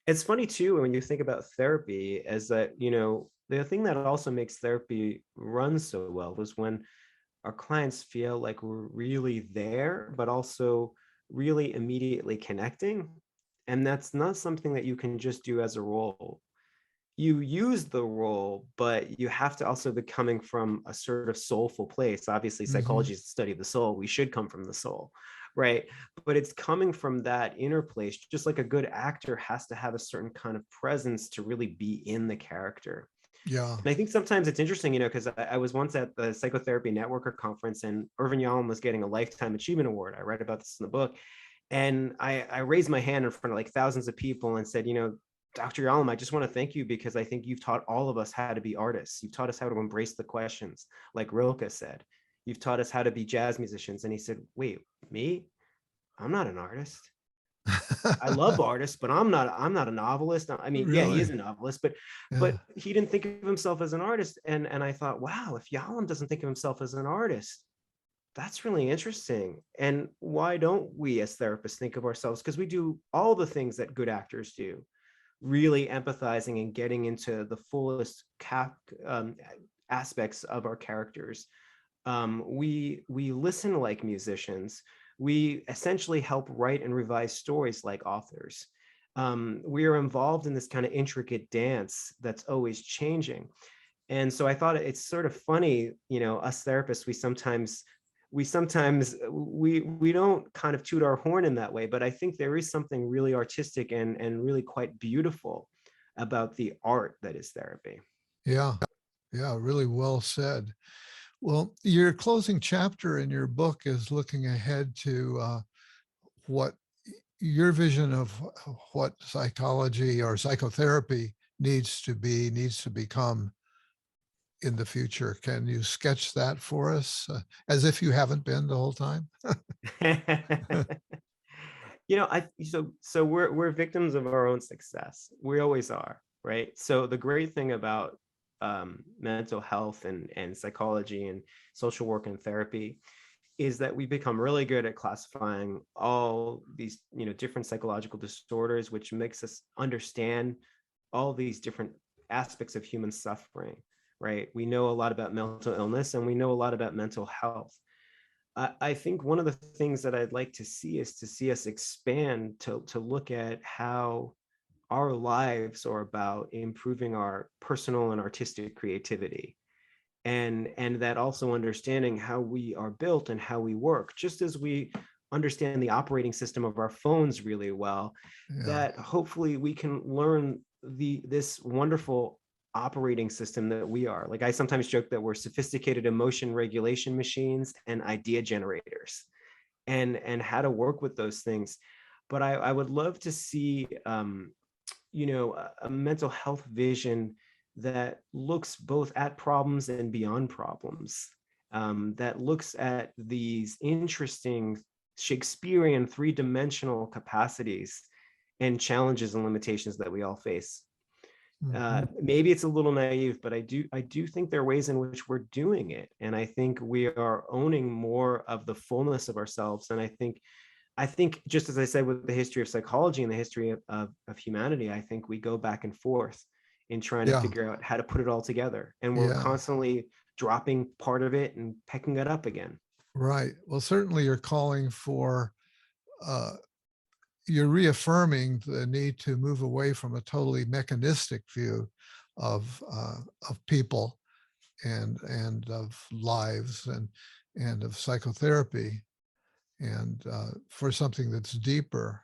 It's funny too when you think about therapy, is that, the thing that also makes therapy run so well is when our clients feel like we're really there, but also really immediately connecting. And that's not something that you can just do as a role. You use the role, but you have to also be coming from a sort of soulful place. Obviously, Hmm. psychology is the study of the soul. We should come from the soul, right? But it's coming from that inner place, just like a good actor has to have a certain kind of presence to really be in the character. Yeah. And I think sometimes it's interesting, because I was once at the Psychotherapy Networker conference and Irvin Yalom was getting a Lifetime Achievement Award. I read about this in the book. And I raised my hand in front of like thousands of people and said, Dr. Yalom, I just want to thank you because I think you've taught all of us how to be artists. You've taught us how to embrace the questions, like Rilke said. You've taught us how to be jazz musicians. And he said, wait, me? I'm not an artist. I love artists, but I'm not a novelist. I mean, yeah, he is Really? a novelist, Yeah. but he didn't think of himself as an artist. And I thought, wow, if Yalom doesn't think of himself as an artist, that's really interesting. And why don't we as therapists think of ourselves? Because we do all the things that good actors do, really empathizing and getting into the fullest aspects of our characters. We listen like musicians. We essentially help write and revise stories like authors. We are involved in this kind of intricate dance that's always changing. And so I thought it's sort of funny, us therapists, we don't kind of toot our horn in that way, but I think there is something really artistic and really quite beautiful about the art that is therapy. Yeah. Yeah. Really well said. Well, your closing chapter in your book is looking ahead to what your vision of what psychology or psychotherapy needs to become in the future. Can you sketch that for us as if you haven't been the whole time? I so so we're victims of our own success. We always are, right? So the great thing about mental health and psychology and social work and therapy is that we become really good at classifying all these, different psychological disorders, which makes us understand all these different aspects of human suffering, right? We know a lot about mental illness and we know a lot about mental health. I think one of the things that I'd like to see is to see us expand to look at how our lives are about improving our personal and artistic creativity, and that also understanding how we are built and how we work, just as we understand the operating system of our phones really well, Yeah. that hopefully we can learn this wonderful operating system that we are. Like, I sometimes joke that we're sophisticated emotion regulation machines and idea generators, and how to work with those things. But I would love to see a mental health vision that looks both at problems and beyond problems, that looks at these interesting Shakespearean three-dimensional capacities and challenges and limitations that we all face. Mhm. Maybe it's a little naive, but I do think there are ways in which we're doing it, and I think we are owning more of the fullness of ourselves. And I think just as I said with the history of psychology and the history of humanity, I think we go back and forth in trying to Yeah. figure out how to put it all together. And we're Yeah. constantly dropping part of it and picking it up again. Right. Well, certainly you're calling for, uh, you're reaffirming the need to move away from a totally mechanistic view of people and of lives and of psychotherapy, and for something that's deeper.